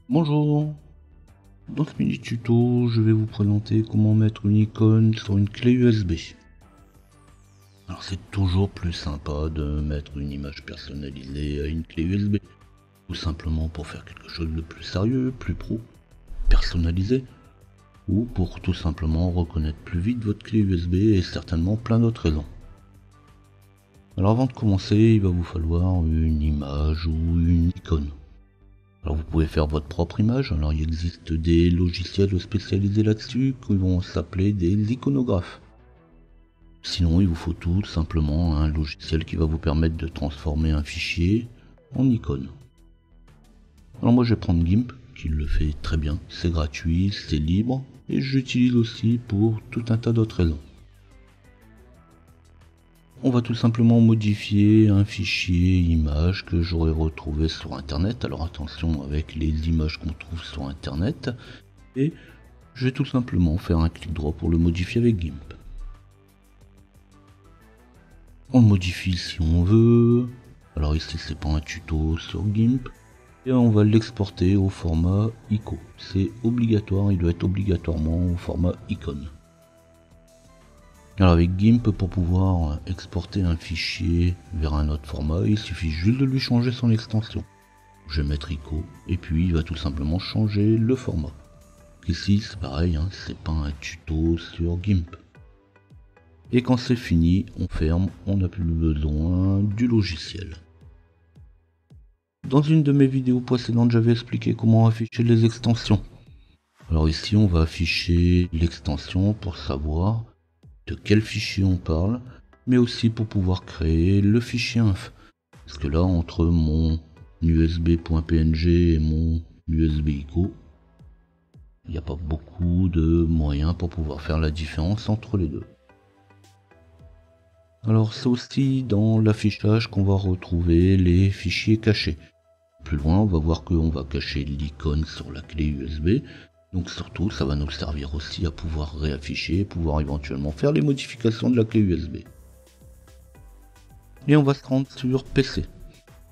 Bonjour, dans ce mini tuto, je vais vous présenter comment mettre une icône sur une clé USB. Alors c'est toujours plus sympa de mettre une image personnalisée à une clé USB, tout simplement pour faire quelque chose de plus sérieux, plus pro, personnalisé, ou pour tout simplement reconnaître plus vite votre clé USB et certainement plein d'autres raisons. Alors avant de commencer, il va vous falloir une image ou une icône. Alors vous pouvez faire votre propre image, alors il existe des logiciels spécialisés là-dessus qui vont s'appeler des iconographes. Sinon il vous faut tout simplement un logiciel qui va vous permettre de transformer un fichier en icône. Alors moi je vais prendre GIMP qui le fait très bien, c'est gratuit, c'est libre et j'utilise aussi pour tout un tas d'autres raisons. On va tout simplement modifier un fichier image que j'aurais retrouvé sur internet. Alors attention avec les images qu'on trouve sur internet. Et je vais tout simplement faire un clic droit pour le modifier avec GIMP. On le modifie si on veut. Alors ici c'est pas un tuto sur GIMP. Et on va l'exporter au format ICO. C'est obligatoire, il doit être obligatoirement au format icône. Alors avec GIMP, pour pouvoir exporter un fichier vers un autre format, il suffit juste de lui changer son extension. Je vais mettre ICO, et puis il va tout simplement changer le format. Ici c'est pareil, c'est pas un tuto sur GIMP. Et quand c'est fini, on ferme, on n'a plus besoin du logiciel. Dans une de mes vidéos précédentes, j'avais expliqué comment afficher les extensions. Alors ici on va afficher l'extension pour savoir de quel fichier on parle, mais aussi pour pouvoir créer le fichier inf. Parce que là, entre mon usb.png et mon USB ICO, il n'y a pas beaucoup de moyens pour pouvoir faire la différence entre les deux. Alors c'est aussi dans l'affichage qu'on va retrouver les fichiers cachés. Plus loin, on va voir qu'on va cacher l'icône sur la clé USB. Donc surtout, ça va nous servir aussi à pouvoir réafficher, pouvoir éventuellement faire les modifications de la clé USB. Et on va se rendre sur PC.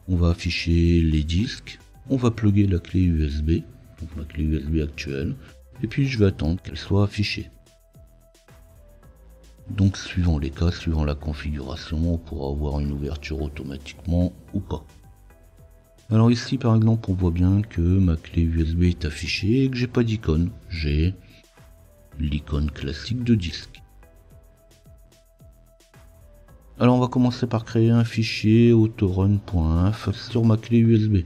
On va afficher les disques, on va plugger la clé USB, donc ma clé USB actuelle, et puis je vais attendre qu'elle soit affichée. Donc suivant les cas, suivant la configuration, on pourra avoir une ouverture automatiquement ou pas. Alors ici par exemple on voit bien que ma clé USB est affichée et que j'ai pas d'icône, j'ai l'icône classique de disque. Alors on va commencer par créer un fichier autorun.inf sur ma clé USB.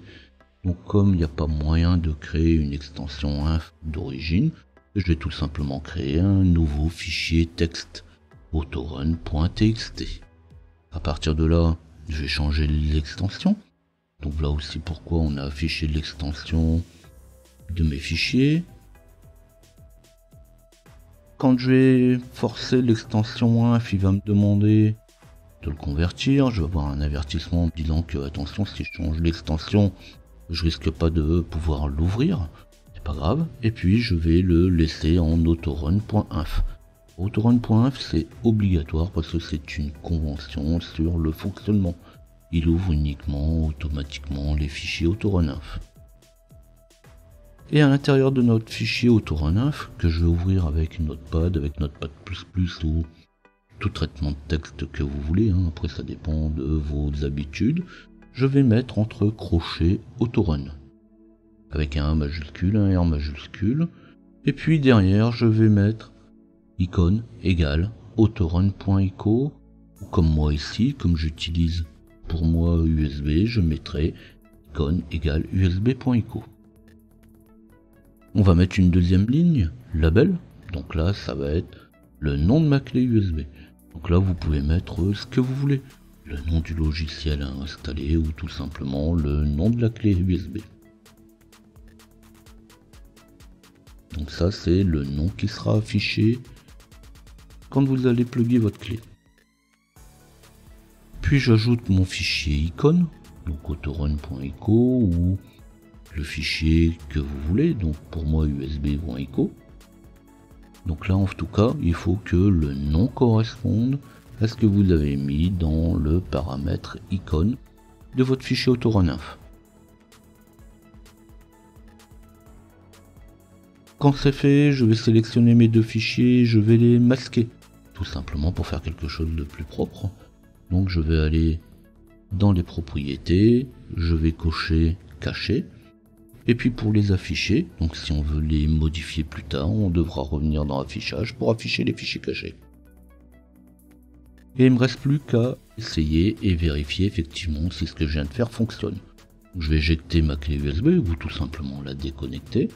Donc comme il n'y a pas moyen de créer une extension inf d'origine, je vais tout simplement créer un nouveau fichier texte autorun.txt. À partir de là, je vais changer l'extension. Donc là aussi pourquoi on a affiché l'extension de mes fichiers. Quand je vais forcer l'extension inf, il va me demander de le convertir. Je vais avoir un avertissement disant que attention, si je change l'extension, je risque pas de pouvoir l'ouvrir. C'est pas grave. Et puis je vais le laisser en autorun.inf. Autorun.inf c'est obligatoire parce que c'est une convention sur le fonctionnement. Il ouvre uniquement automatiquement les fichiers autorun.inf. Et à l'intérieur de notre fichier autorun.inf, que je vais ouvrir avec Notepad, avec Notepad++ ou tout traitement de texte que vous voulez, après ça dépend de vos habitudes, je vais mettre entre crochets autorun. Avec un A majuscule, un R majuscule, et puis derrière je vais mettre icône égale autorun.ico, ou comme moi ici, comme j'utilise pour moi USB, je mettrai icône égale usb.ico. On va mettre une deuxième ligne, label, donc là ça va être le nom de ma clé USB. Donc là vous pouvez mettre ce que vous voulez, le nom du logiciel à installer ou tout simplement le nom de la clé USB. Donc ça c'est le nom qui sera affiché quand vous allez plugger votre clé. Puis j'ajoute mon fichier icône, donc autorun.ico ou le fichier que vous voulez, donc pour moi usb.ico. Donc là en tout cas il faut que le nom corresponde à ce que vous avez mis dans le paramètre icône de votre fichier autorun.inf. Quand c'est fait, je vais sélectionner mes deux fichiers, je vais les masquer, tout simplement pour faire quelque chose de plus propre. Donc je vais aller dans les propriétés, je vais cocher cacher, et puis pour les afficher, donc si on veut les modifier plus tard, on devra revenir dans affichage pour afficher les fichiers cachés. Et il me reste plus qu'à essayer et vérifier effectivement si ce que je viens de faire fonctionne. Je vais éjecter ma clé USB ou tout simplement la déconnecter.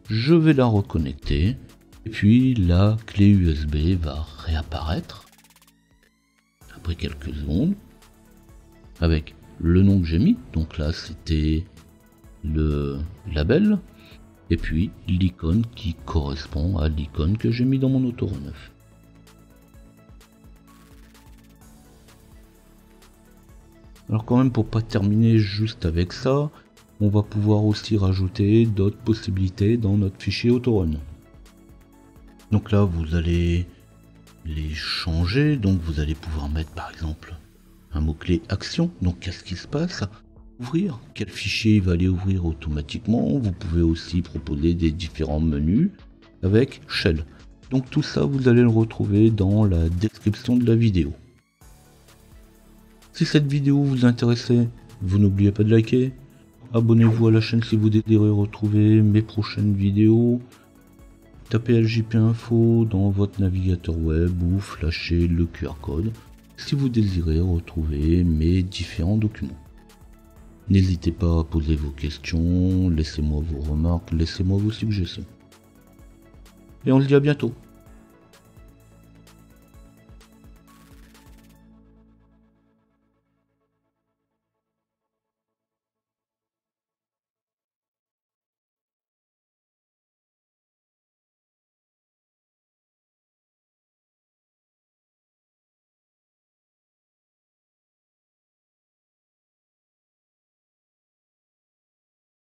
Je vais la reconnecter et puis la clé USB va réapparaître après quelques secondes avec le nom que j'ai mis. Donc là c'était le label et puis l'icône qui correspond à l'icône que j'ai mis dans mon Autoro 9. Alors quand même, pour pas terminer juste avec ça, on va pouvoir aussi rajouter d'autres possibilités dans notre fichier Autorun. Donc là vous allez les changer, donc vous allez pouvoir mettre par exemple un mot-clé action. Donc qu'est-ce qui se passe? Ouvrir, quel fichier il va aller ouvrir automatiquement. Vous pouvez aussi proposer des différents menus avec shell. Donc tout ça vous allez le retrouver dans la description de la vidéo. Si cette vidéo vous intéresse, vous n'oubliez pas de liker, abonnez-vous à la chaîne si vous désirez retrouver mes prochaines vidéos, tapez LJP Info dans votre navigateur web ou flashez le QR code si vous désirez retrouver mes différents documents. N'hésitez pas à poser vos questions, laissez-moi vos remarques, laissez-moi vos suggestions. Et on se dit à bientôt.